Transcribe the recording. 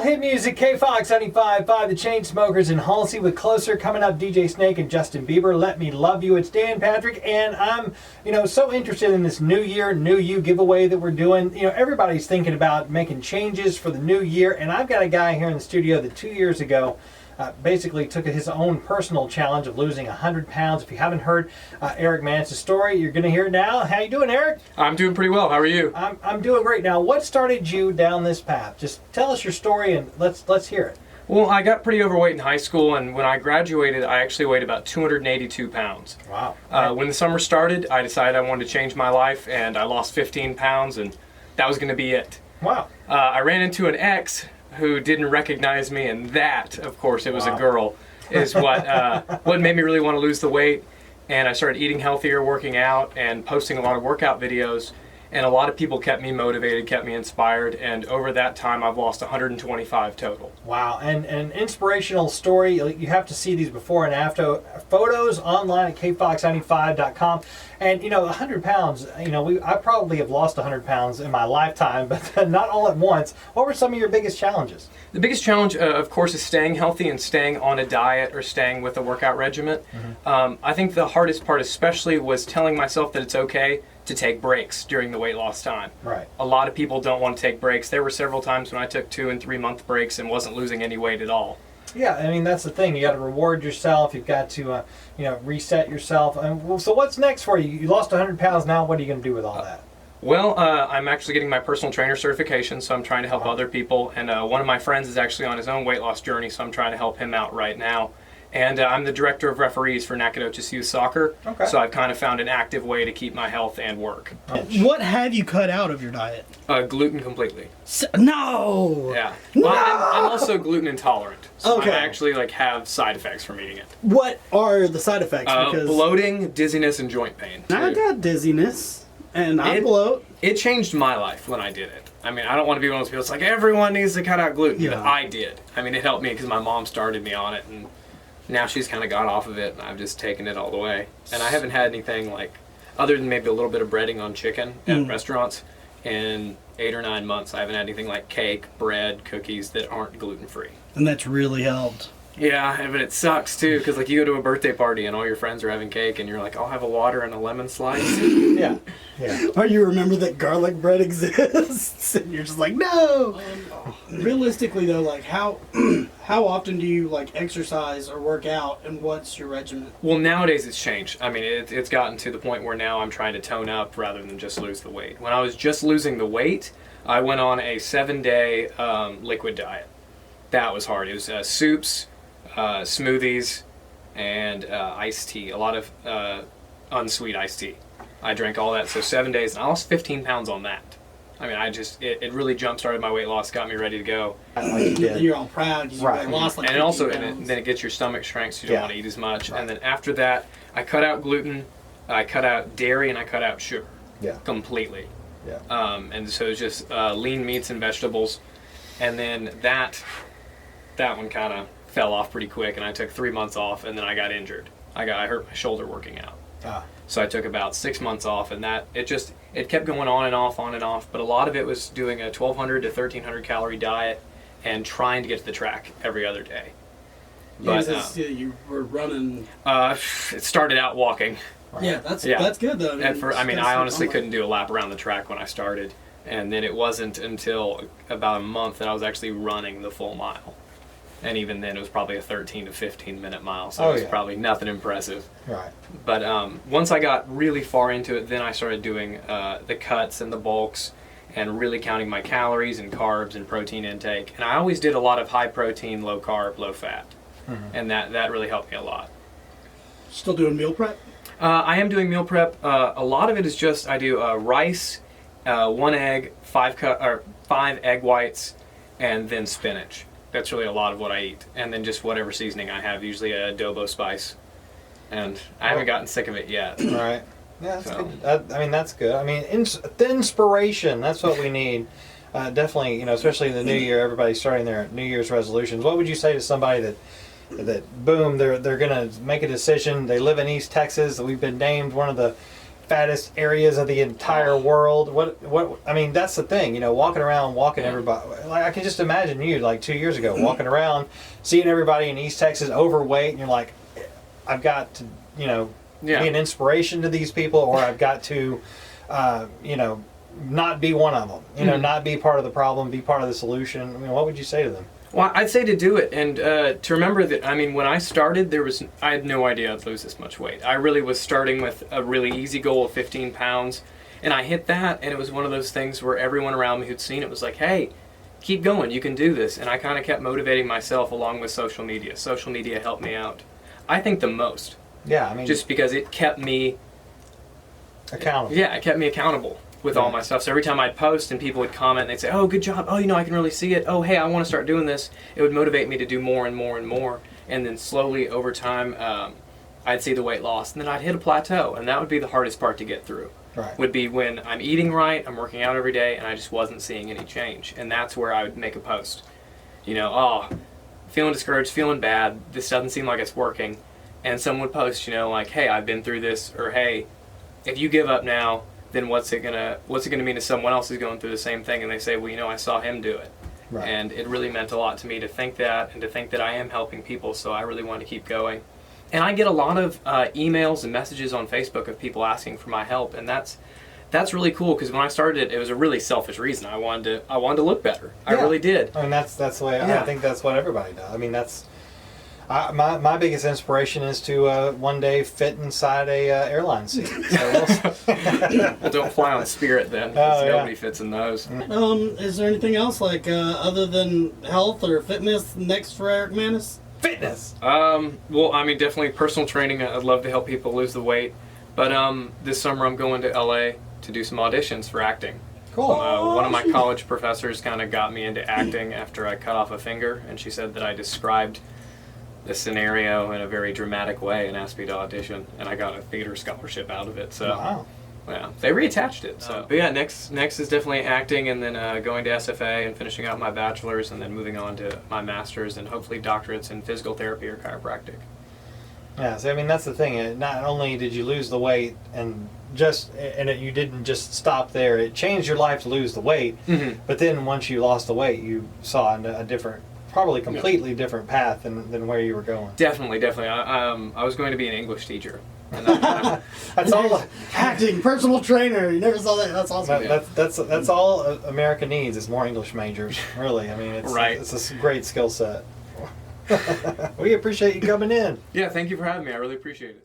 hit music, K-Fox 95.5, the Chainsmokers in Halsey with Closer. Coming up, DJ Snake and Justin Bieber, Let Me Love You. It's Dan Patrick, and I'm, so interested in this New Year, New You giveaway that we're doing. Everybody's thinking about making changes for the new year, and I've got a guy here in the studio that 2 years ago basically took his own personal challenge of losing 100 pounds. If you haven't heard Eric Mance's story, you're going to hear it now. How you doing, Eric? I'm doing pretty well. How are you? I'm doing great. Now, what started you down this path? Just tell us your story and let's hear it. Well, I got pretty overweight in high school, and when I graduated, I actually weighed about 282 pounds. Wow. When the summer started, I decided I wanted to change my life, and I lost 15 pounds, and that was going to be it. Wow. I ran into an ex who didn't recognize me, and that, of course, it was a girl, is what made me really want to lose the weight. And I started eating healthier, working out, and posting a lot of workout videos. And a lot of people kept me motivated, kept me inspired, and over that time I've lost 125 total. Wow, and an inspirational story. You have to see these before and after photos online at kfox95.com. And 100 pounds, I probably have lost 100 pounds in my lifetime, but not all at once. What were some of your biggest challenges? The biggest challenge, of course, is staying healthy and staying on a diet or staying with a workout regimen. Mm-hmm. I think the hardest part especially was telling myself that it's okay to take breaks during the weight loss time. Right. A lot of people don't want to take breaks. There were several times when I took 2 and 3 month breaks and wasn't losing any weight at all. Yeah, I mean, that's the thing. You got to reward yourself. You've got to, reset yourself. So what's next for you? You lost 100 pounds. Now what are you going to do with all that? Well, I'm actually getting my personal trainer certification, so I'm trying to help other people. And one of my friends is actually on his own weight loss journey, so I'm trying to help him out right now. And I'm the director of referees for Nacogdoches Youth Soccer. Okay. So I've kind of found an active way to keep my health and work. What have you cut out of your diet? Gluten completely. No! Yeah. No! Well, I'm also gluten intolerant. So Okay. I actually have side effects from eating it. What are the side effects? Bloating, dizziness, and joint pain. I got dizziness, and I bloat. It changed my life when I did it. I mean, I don't want to be one of those people that's like, everyone needs to cut out gluten. Yeah. But I did. I mean, it helped me because my mom started me on it, and now she's kind of got off of it, and I've just taken it all the way. And I haven't had anything other than maybe a little bit of breading on chicken at restaurants, in 8 or 9 months, I haven't had anything like cake, bread, cookies that aren't gluten-free. And that's really helped. Yeah, but it sucks too, because you go to a birthday party and all your friends are having cake, and you're like, I'll have a water and a lemon slice. Yeah. Or you remember that garlic bread exists, and you're just like, no! Realistically though, how often do you exercise or work out, and what's your regimen? Well, nowadays it's changed. I mean, it's gotten to the point where now I'm trying to tone up rather than just lose the weight. When I was just losing the weight, I went on a 7-day liquid diet. That was hard. It was soups, smoothies, and iced tea. A lot of unsweet iced tea. I drank all that, so 7 days, and I lost 15 pounds on that. I mean, it really jump-started my weight loss, got me ready to go. You're all proud. You lost and also, then it gets your stomach strength, so you don't want to eat as much. Right. And then after that, I cut out gluten, I cut out dairy, and I cut out sugar. Yeah. Completely. Yeah. And so it's just lean meats and vegetables. And then that one kind of fell off pretty quick, and I took 3 months off, and then I got injured. I hurt my shoulder working out. So I took about 6 months off, and it kept going on and off, but a lot of it was doing a 1,200 to 1,300 calorie diet and trying to get to the track every other day. But you were running. It started out walking. Right. Yeah, that's good though. I honestly couldn't do a lap around the track when I started, and then it wasn't until about a month that I was actually running the full mile. And even then, it was probably a 13 to 15 minute mile, so it was probably nothing impressive. Right. But once I got really far into it, then I started doing the cuts and the bulks, and really counting my calories and carbs and protein intake. And I always did a lot of high protein, low carb, low fat, and that really helped me a lot. Still doing meal prep? I am doing meal prep. A lot of it is just I do rice, 1 egg, 5 egg whites, and then spinach. That's really a lot of what I eat. And then just whatever seasoning I have, usually a adobo spice. And I haven't gotten sick of it yet. Right. Yeah, that's good. That's good. I mean, inspiration, that's what we need. Definitely, especially in the new year, everybody's starting their New Year's resolutions. What would you say to somebody that boom, they're going to make a decision. They live in East Texas. We've been named one of the fattest areas of the entire world. What I mean, that's the thing, you know, walking around, walking Yeah. everybody. Like I can just imagine you like 2 years ago walking around, seeing everybody in East Texas overweight, and you're like, I've got to, you know, Yeah. be an inspiration to these people, or I've got to, you know, not be one of them. You know, Mhm. not be part of the problem, be part of the solution. I mean, what would you say to them? Well, I'd say to do it and to remember that. I mean, when I started, I had no idea I'd lose this much weight. I really was starting with a really easy goal of 15 pounds, and I hit that, and it was one of those things where everyone around me who'd seen it was like, "Hey, keep going, you can do this." And I kind of kept motivating myself along with social media. Social media helped me out, I think, the most, Yeah, I mean, just because it kept me, accountable. yeah, it kept me accountable with all Right. my stuff. So every time I'd post and people would comment and they'd say, "Oh, good job. Oh, you know, I can really see it. Oh, hey, I want to start doing this." It would motivate me to do more and more and more. And then slowly over time, I'd see the weight loss, and then I'd hit a plateau. And that would be the hardest part to get through. Right. Would be when I'm eating right, I'm working out every day, and I just wasn't seeing any change. And that's where I would make a post. You know, oh, feeling discouraged, feeling bad. This doesn't seem like it's working. And someone would post, you know, like, "Hey, I've been through this," or "Hey, if you give up now, then what's it gonna mean to someone else who's going through the same thing?" And they say, "Well, you know, I saw him do it." Right. And it really meant a lot to me to think that, and to think that I am helping people, so I really want to keep going. And I get a lot of emails and messages on Facebook of people asking for my help, and that's really cool, because when I started it, it was a really selfish reason. I wanted to look better. I Yeah. really did. I mean, that's the way. I Yeah. think that's what everybody does. I mean, that's my biggest inspiration is to one day fit inside a airline seat. So Well, don't fly on Spirit then, because Oh, yeah. nobody fits in those. Is there anything else like other than health or fitness next for Eric Manis? fitness. Well, I mean, definitely personal training. I'd love to help people lose the weight. But this summer I'm going to LA to do some auditions for acting. Cool. One of my college professors kind of got me into acting after I cut off a finger, and she said that I described the scenario in a very dramatic way and asked me to audition, and I got a theater scholarship out of it. So Wow. yeah, they reattached it. So, but yeah, next is definitely acting, and then going to SFA and finishing out my bachelor's, and then moving on to my master's and hopefully doctorates in physical therapy or chiropractic. Yeah. So I mean, that's the thing. Not only did you lose the weight, and you didn't just stop there. It changed your life to lose the weight. Mm-hmm. But then once you lost the weight, you saw a different, probably completely different path than where you were going. Definitely. I was going to be an English teacher. And that, That's all. Acting, personal trainer. You never saw that. That's awesome. That's all America needs is more English majors. Really, I mean, it's Right. It's a great skill set. We appreciate you coming in. yeah, thank you for having me. I really appreciate it.